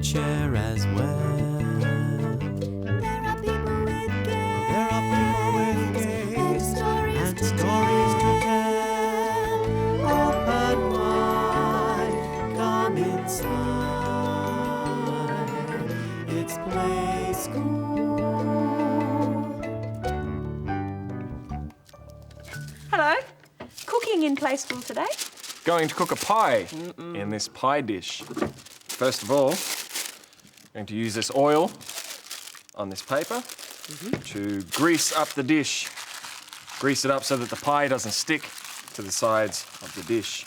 share as well. There are people with games. There are people with games And stories to tell. Open wide, come inside. It's Play School. Hello. Cooking in Play School today. Going to cook a pie in this pie dish. First of all, going to use this oil on this paper to grease up the dish. Grease it up so that the pie doesn't stick to the sides of the dish.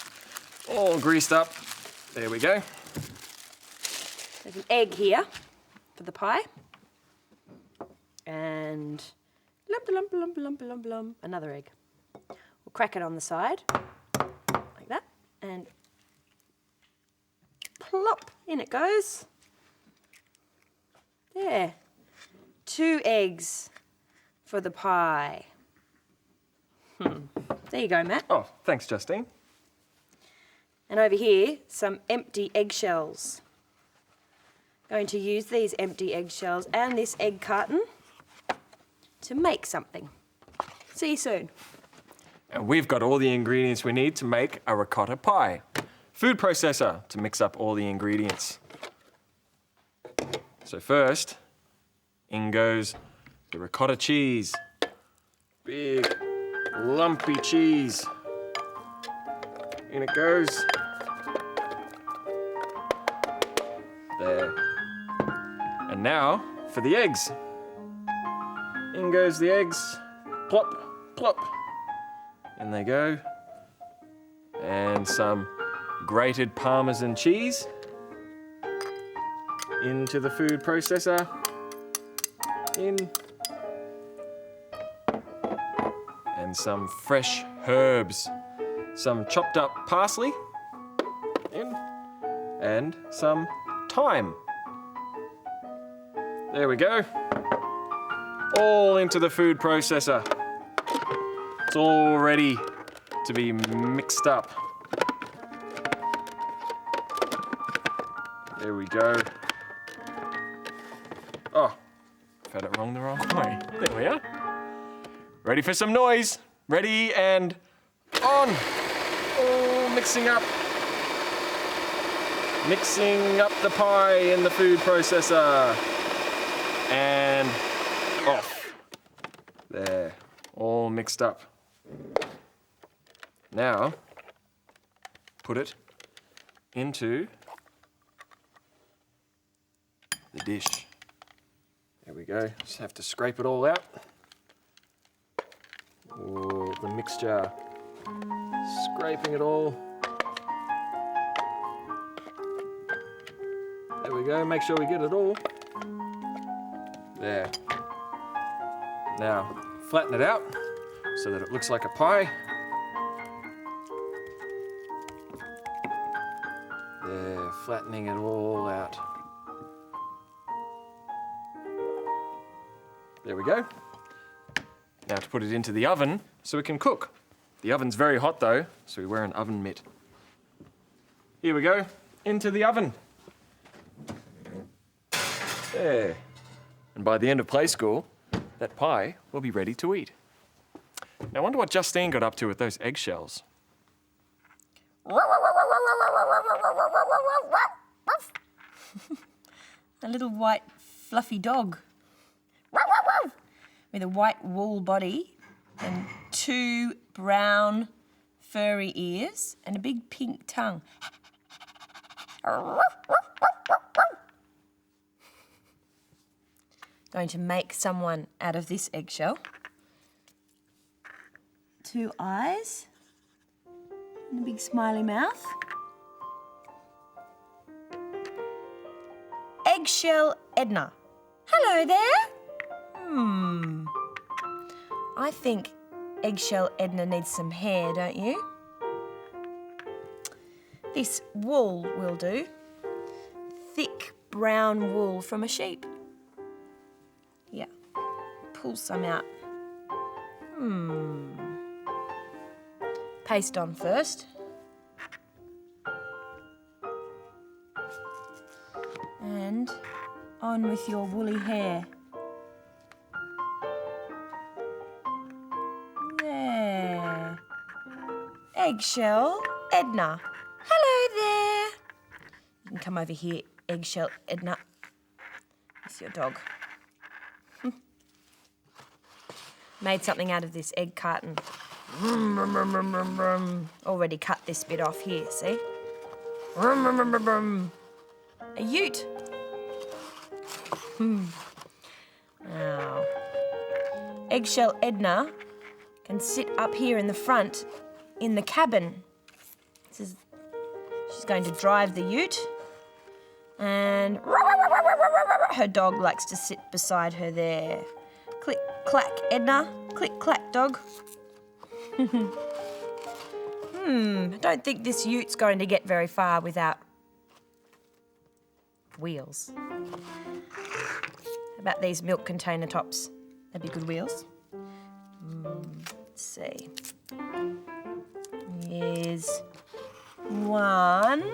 All greased up. There we go. There's an egg here for the pie. And lump, another egg. We'll crack it on the side, like that, and plop, in it goes. There. 2 eggs for the pie. There you go, Matt. Oh, thanks, Justine. And over here, some empty eggshells. Going to use these empty eggshells and this egg carton to make something. See you soon. And we've got all the ingredients we need to make a ricotta pie. Food processor to mix up all the ingredients. So first, in goes the ricotta cheese. Big, lumpy cheese. In it goes. There. And now for the eggs. In goes the eggs. Plop, plop. In they go. And some grated Parmesan cheese into the food processor. In. And some fresh herbs. Some chopped up parsley. In. And some thyme. There we go. All into the food processor. It's all ready to be mixed up. There we go. Oh, I've had it wrong the wrong way. There we are. Ready for some noise. Ready and on. Oh, mixing up. Mixing up the pie in the food processor. And off. There, all mixed up. Now, put it into the dish. There we go. Just have to scrape it all out. Oh, the mixture. Scraping it all. There we go. Make sure we get it all. There. Now, flatten it out so that it looks like a pie. There, flattening it all out. There we go. Now to put it into the oven so it can cook. The oven's very hot though, so we wear an oven mitt. Here we go, into the oven. There. And by the end of play school, that pie will be ready to eat. Now I wonder what Justine got up to with those eggshells. A little white fluffy dog with a white wool body and 2 brown furry ears and a big pink tongue. Going to make someone out of this eggshell. 2 eyes and a big smiley mouth. Eggshell Edna. Hello there. I think Eggshell Edna needs some hair, don't you? This wool will do. Thick brown wool from a sheep. Yeah, pull some out. Paste on first. And on with your woolly hair. There. Eggshell Edna. Hello there. You can come over here, Eggshell Edna. It's your dog. Made something out of this egg carton. Already cut this bit off here, see? A ute. Now, Eggshell Edna can sit up here in the front in the cabin. She's going to drive the ute, and her dog likes to sit beside her there. Click, clack, Edna. Click, clack, dog. I don't think this ute's going to get very far without wheels. How about these milk container tops? That'd be good wheels. Let's see. Here's one.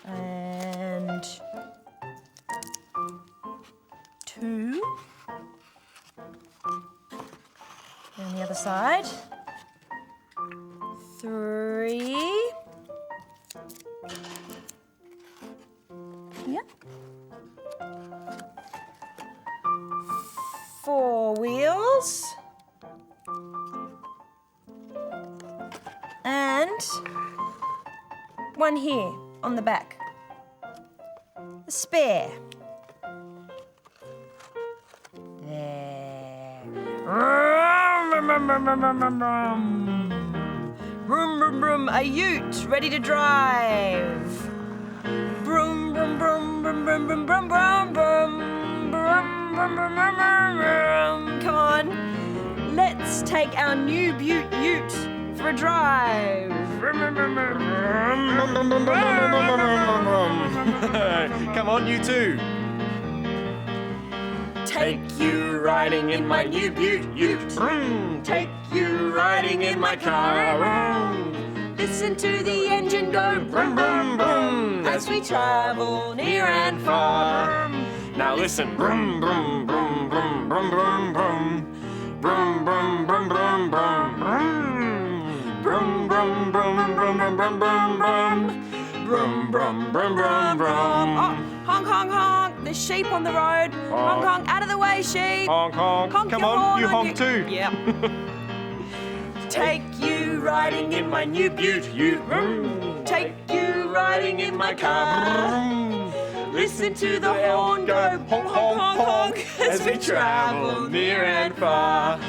And two. And the other side. 3. Yep. 4 wheels. And one here on the back. A spare. There. Vroom, vroom, vroom, a ute ready to drive. Vroom, vroom, vroom, vroom, vroom, vroom, vroom, vroom, vroom, vroom, vroom, vroom, vroom. Come on, let's take our new ute for a drive. Come on, you too. Take you riding in my new ute. Take you riding in my car. Listen to the engine go Brum, brum, brum, as we travel near and far. Now listen. Brum, brum, brum, brum, brum, brum, brum. Brum, brum, brum, brum, brum, brum. Brum, brum, brum, brum, brum, brum, brum, brum. Brum, brum, brum, brum, brum. Oh, honk, honk, honk. There's sheep on the road. Honk, honk. Out of the way, sheep. Honk, honk. Honk Come your on, horn you on honk too. Yep. Take you riding in my new ute. Take you riding in my car. Listen to the horn go honk, honk, honk, honk as we travel near and far.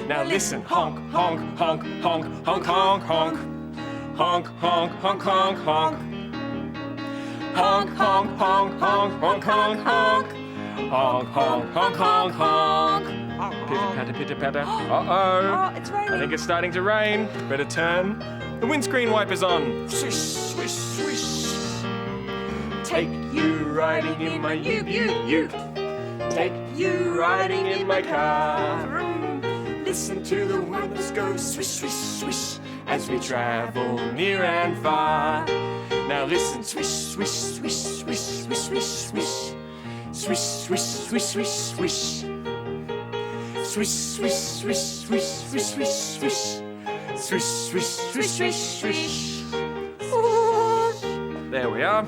Now listen. Honk, honk, honk, honk, honk, honk, honk. Honk, honk, honk, honk, honk. Honk, honk, honk, honk, honk, honk, honk. Honk, honk, honk, honk, honk. Pitter patter, pitter patter. Uh-oh. Oh, it's I raining. think it's starting to rain. Better turn the windscreen wipers on. Swish, swish, swish. Take you riding in my new ute. Take you riding in my car. Listen to the windows go swish, swish, swish as we travel near and far. Now listen, swish, swish, swish, swish, swish, swish, swish. Swish, swish, swish, swish, swish. Swish, swish, swish, swish, swish, swish, swish. Swish, swish, swish, swish, swish. There we are.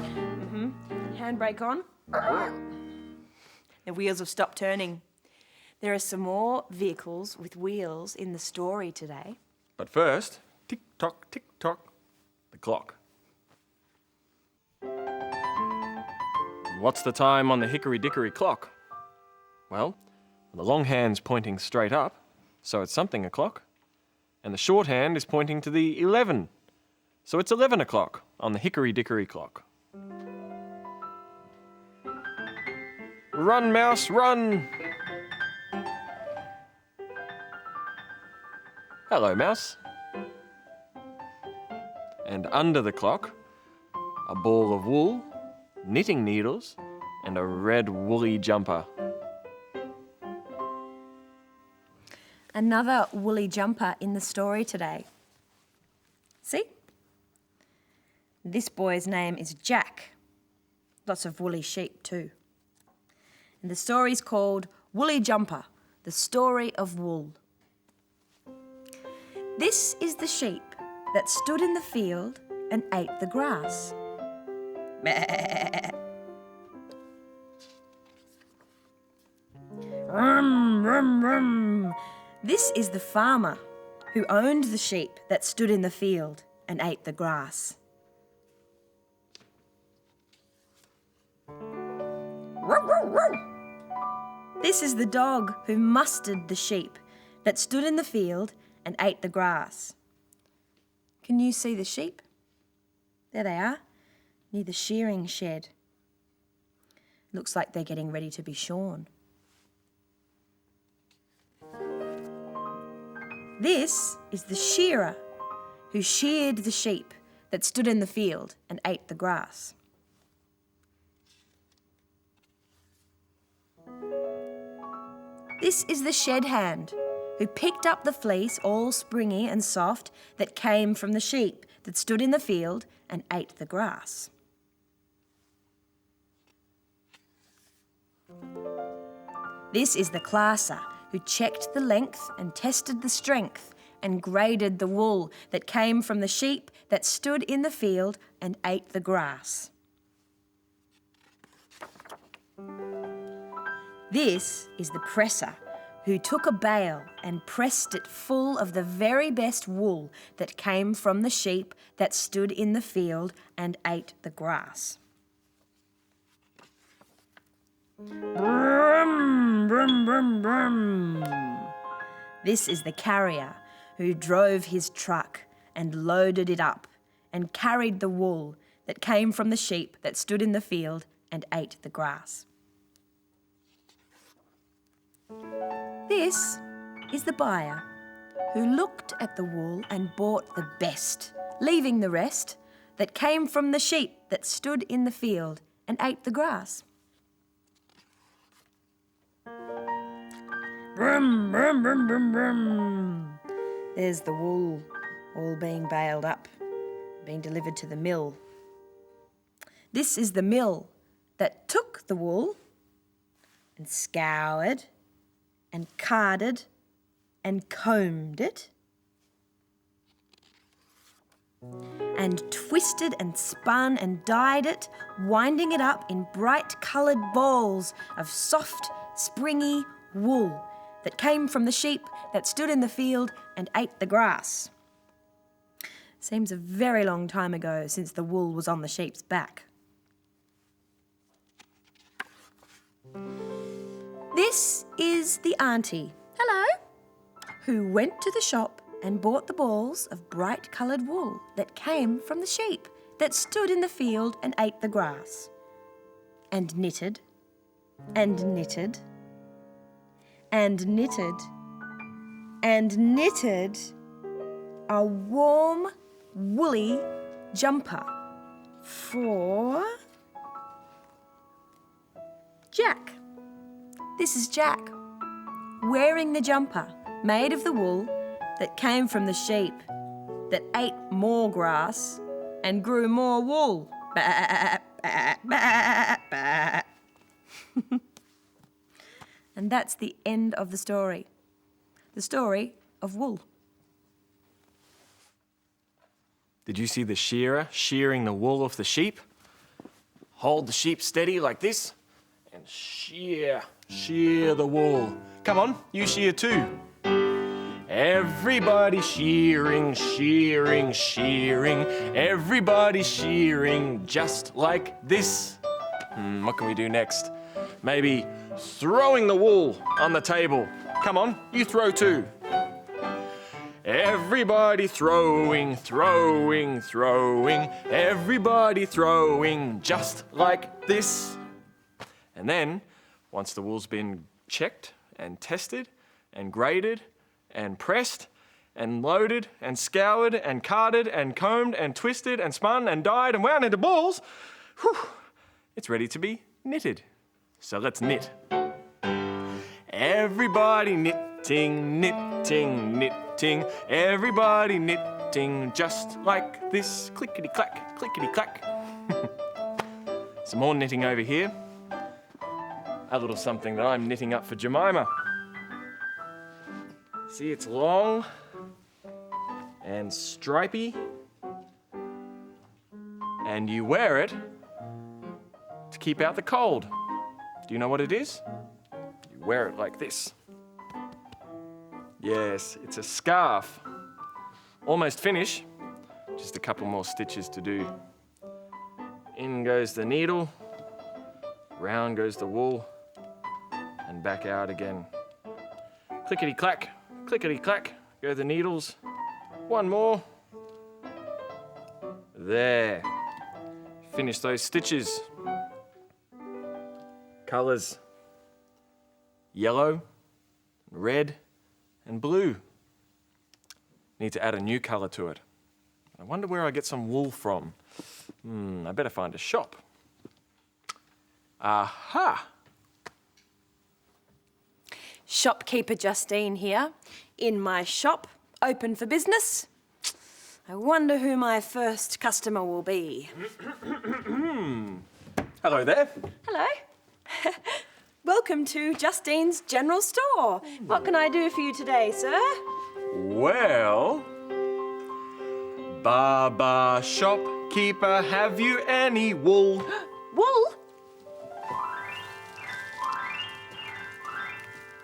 Handbrake on. The wheels have stopped turning. There are some more vehicles with wheels in the story today. But first, tick-tock, tick-tock, the clock. What's the time on the hickory-dickory clock? Well, the long hand's pointing straight up, so it's something o'clock. And the short hand is pointing to the 11, so it's 11 o'clock on the hickory-dickory clock. Run, mouse, run! Hello, mouse. And under the clock, a ball of wool, knitting needles, and a red woolly jumper. Another woolly jumper in the story today. See? This boy's name is Jack. Lots of woolly sheep too. And the story's called Woolly Jumper, the story of wool. This is the sheep that stood in the field and ate the grass. Rum, rum, rum. This is the farmer who owned the sheep that stood in the field and ate the grass. This is the dog who mustered the sheep that stood in the field and ate the grass. Can you see the sheep? There they are, near the shearing shed. Looks like they're getting ready to be shorn. This is the shearer who sheared the sheep that stood in the field and ate the grass. This is the shed hand who picked up the fleece all springy and soft that came from the sheep that stood in the field and ate the grass. This is the classer who checked the length and tested the strength and graded the wool that came from the sheep that stood in the field and ate the grass. This is the presser who took a bale and pressed it full of the very best wool that came from the sheep that stood in the field and ate the grass. Brum, brum, brum, brum. This is the carrier who drove his truck and loaded it up and carried the wool that came from the sheep that stood in the field and ate the grass. This is the buyer who looked at the wool and bought the best, leaving the rest that came from the sheep that stood in the field and ate the grass. Brum, brum, brum, brum, brum. There's the wool all being baled up, being delivered to the mill. This is the mill that took the wool and scoured and carded and combed it and twisted and spun and dyed it, winding it up in bright coloured balls of soft, springy wool that came from the sheep that stood in the field and ate the grass. Seems a very long time ago since the wool was on the sheep's back. This is the auntie, hello, who went to the shop and bought the balls of bright coloured wool that came from the sheep that stood in the field and ate the grass, and knitted, and knitted, and knitted, and knitted a warm, woolly jumper for Jack. This is Jack, wearing the jumper made of the wool that came from the sheep that ate more grass and grew more wool. Bah, bah, bah, bah. And that's the end of the story of wool. Did you see the shearer shearing the wool off the sheep? Hold the sheep steady like this and shear the wool. Come on, you shear too. Everybody shearing, shearing, shearing. Everybody shearing just like this. What can we do next? Maybe throwing the wool on the table. Come on, you throw too. Everybody throwing, throwing, throwing. Everybody throwing just like this. And then, once the wool's been checked and tested and graded and pressed and loaded and scoured and carded and combed and twisted and spun and dyed and wound into balls, it's ready to be knitted. So let's knit. Everybody knitting, knitting, knitting. Everybody knitting just like this. Clickety-clack, clickety-clack. Some more knitting over here. A little something that I'm knitting up for Jemima. See, it's long and stripy, and you wear it to keep out the cold. Do you know what it is? You wear it like this. Yes, it's a scarf. Almost finished. Just a couple more stitches to do. In goes the needle, round goes the wool, and back out again. Clickety-clack, clickety-clack, go the needles. One more. There. Finish those stitches. Colours: yellow, red, and blue. Need to add a new colour to it. I wonder where I get some wool from. I better find a shop. Aha! Shopkeeper Justine here, in my shop, open for business. I wonder who my first customer will be. Hello there. Hello. Welcome to Justine's General Store. What can I do for you today, sir? Well, Baba shopkeeper, have you any wool? Wool?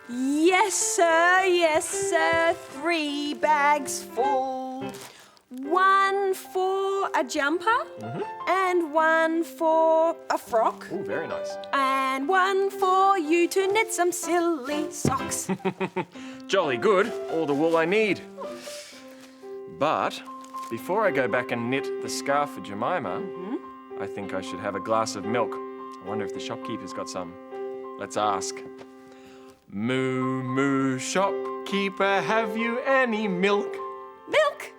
Yes, sir. Yes, sir. 3 bags full. 1 for a jumper, and 1 for a frock, Oh, very nice. and 1 for you to knit some silly socks. Jolly good, all the wool I need. But before I go back and knit the scarf for Jemima, I think I should have a glass of milk. I wonder if the shopkeeper's got some. Let's ask. Moo moo shopkeeper, have you any milk? Milk?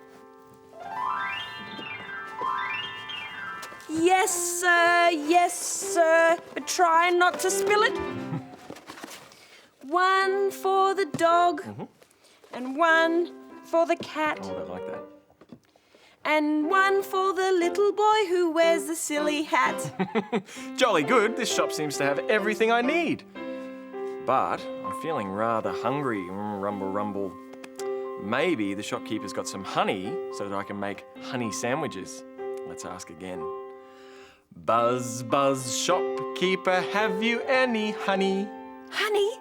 Yes, sir. Yes, sir. But try not to spill it. 1 for the dog, and 1 for the cat, Oh, I don't like that. and 1 for the little boy who wears the silly hat. Jolly good, this shop seems to have everything I need. But I'm feeling rather hungry. Rumble, rumble. Maybe the shopkeeper's got some honey so that I can make honey sandwiches. Let's ask again. Buzz, buzz, shopkeeper, have you any honey? Honey?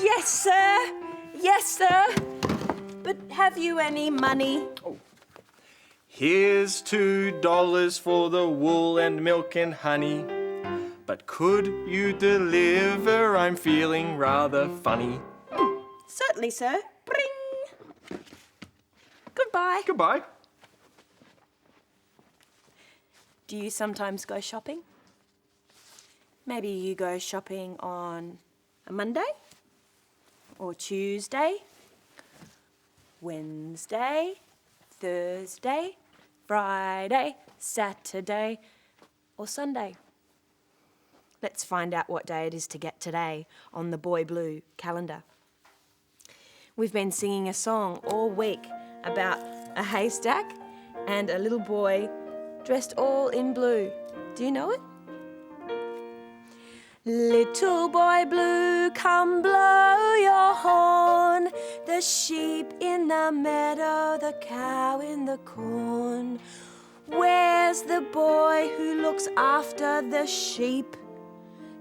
Yes, sir. Yes, sir. But have you any money? Here's $2 for the wool and milk and honey. But could you deliver? I'm feeling rather funny. Certainly, sir. Bring. Goodbye. Goodbye. Do you sometimes go shopping? Maybe you go shopping on a Monday, or Tuesday, Wednesday, Thursday, Friday, Saturday, or Sunday. Let's find out what day it is to get today on the Boy Blue calendar. We've been singing a song all week about a haystack and a little boy dressed all in blue. Do you know it? Little boy blue, come blow your horn. The sheep in the meadow, the cow in the corn. Where's the boy who looks after the sheep?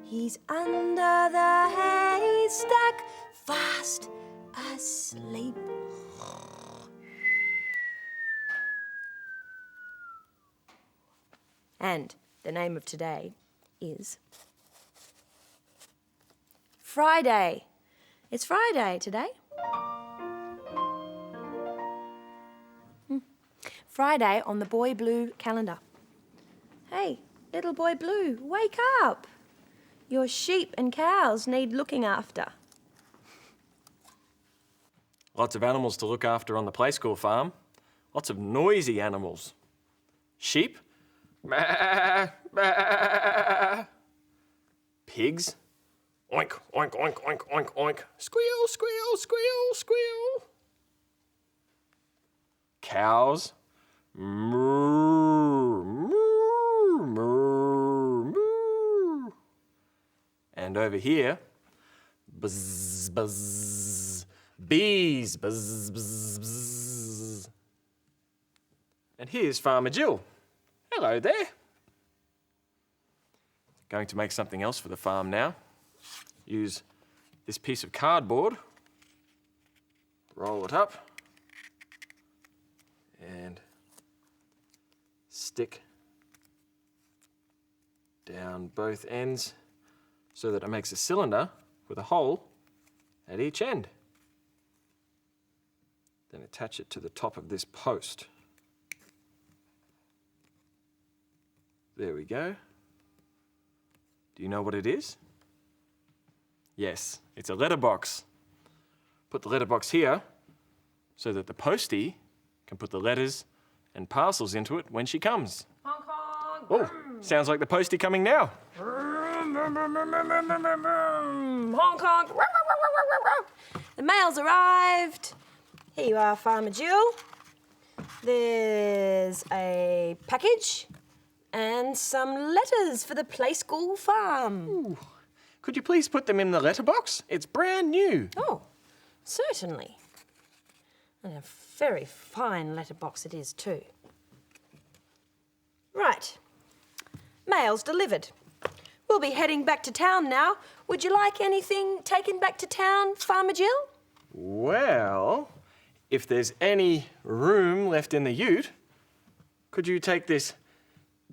He's under the haystack, fast asleep. And the name of today is Friday. It's Friday today. Friday on the Boy Blue calendar. Hey, little boy blue, wake up. Your sheep and cows need looking after. Lots of animals to look after on the play school farm. Lots of noisy animals. Sheep. Bah, bah. Pigs. Oink, oink, oink, oink, oink, oink. Squeal, squeal, squeal, squeal. cows. Moo, moo, moo, moo. And over here, buzz, buzz, bees, buzz, buzz, buzz. And here's Farmer Jill. Hello there. Going to make something else for the farm now. Use this piece of cardboard, roll it up, and stick down both ends so that it makes a cylinder with a hole at each end. Then attach it to the top of this post. There we go. Do you know what it is? Yes, it's a letterbox. Put the letterbox here so that the postie can put the letters and parcels into it when she comes. Honk, honk. Oh, sounds like the postie coming now. Honk, honk. The mail's arrived. Here you are, Farmer Jill. There's a package and some letters for the Play School Farm. Ooh. Could you please put them in the letterbox? It's brand new. Oh, certainly. And a very fine letterbox it is too. Right. Mail's delivered. We'll be heading back to town now. Would you like anything taken back to town, Farmer Jill? Well, if there's any room left in the ute, could you take this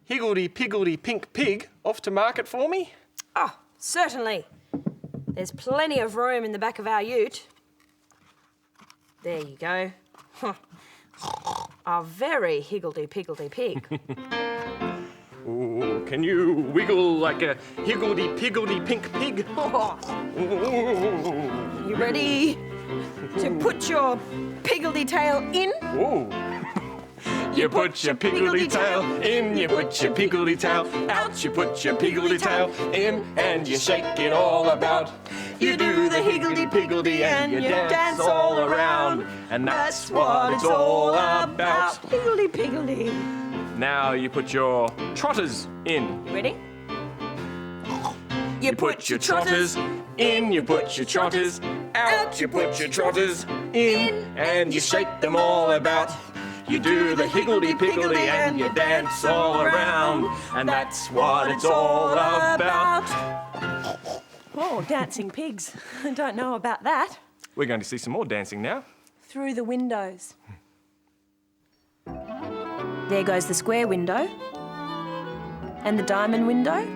higgledy-piggledy pink pig off to market for me? Oh, certainly. There's plenty of room in the back of our ute. There you go. A very higgledy-piggledy pig. Ooh, can you wiggle like a higgledy-piggledy pink pig? Ooh. You ready to put your piggledy tail in? Ooh. You put your piggledy tail in, you put your piggledy tail out, you put your piggledy tail in, and you shake it all about. You do the higgledy-piggledy and you dance all around, and that's what it's all about. Higgledy-piggledy. Now you put your trotters in. Ready? You put your trotters in, you put your trotters out, you put your trotters in, and you shake them all about. You do the higgledy-piggledy and you dance all around, and that's what it's all about. Oh, dancing pigs. I don't know about that. We're going to see some more dancing now. Through the windows. There goes the square window. And the diamond window.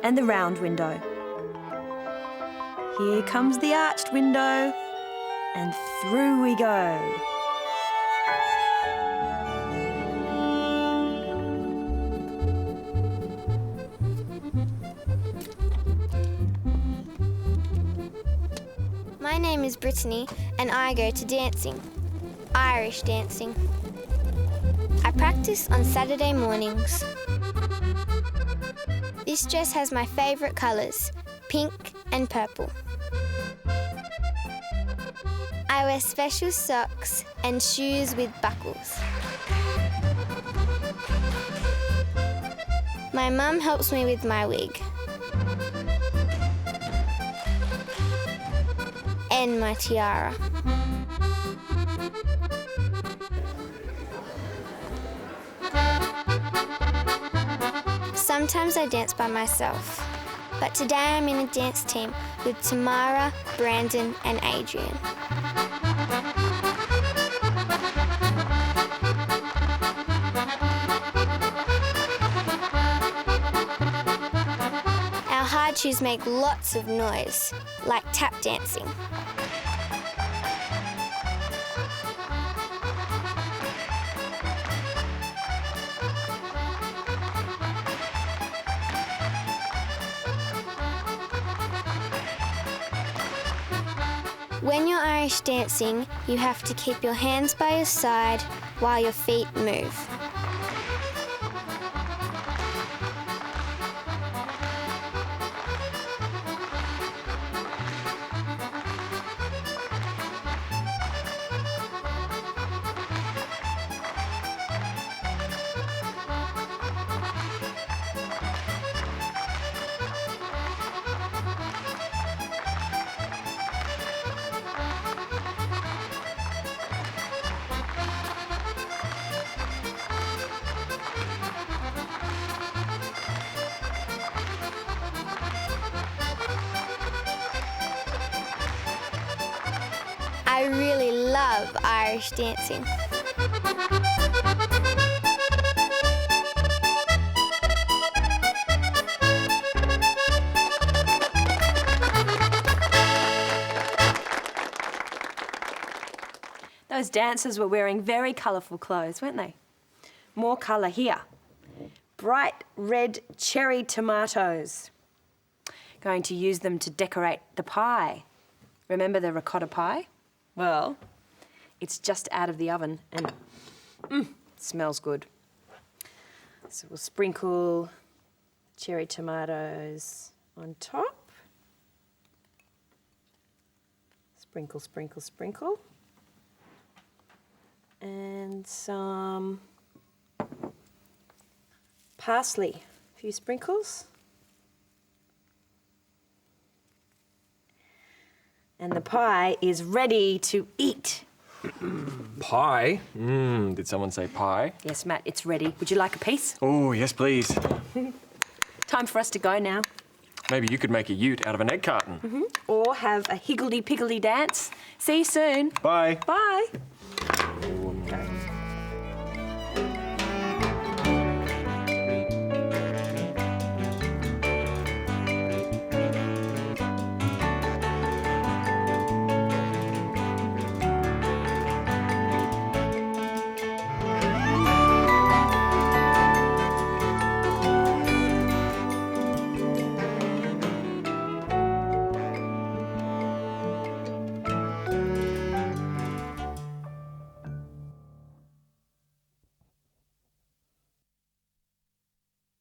And the round window. Here comes the arched window. And through we go. My name is Brittany and I go to dancing, Irish dancing. I practice on Saturday mornings. This dress has my favourite colours, pink and purple. I wear special socks and shoes with buckles. My mum helps me with my wig. And my tiara. Sometimes I dance by myself, but today I'm in a dance team with Tamara, Brandon and Adrian. Our hard shoes make lots of noise, like tap dancing. When you're Irish dancing, you have to keep your hands by your side while your feet move. I really love Irish dancing. Those dancers were wearing very colourful clothes, weren't they? More colour here. Bright red cherry tomatoes. Going to use them to decorate the pie. Remember the ricotta pie? Well, it's just out of the oven and smells good. So we'll sprinkle cherry tomatoes on top. Sprinkle, sprinkle, sprinkle. And some parsley, a few sprinkles. And the pie is ready to eat. Pie? Did someone say pie? Yes, Matt, it's ready. Would you like a piece? Oh, yes, please. Time for us to go now. Maybe you could make a ute out of an egg carton. Or have a higgledy-piggledy dance. See you soon. Bye. Bye.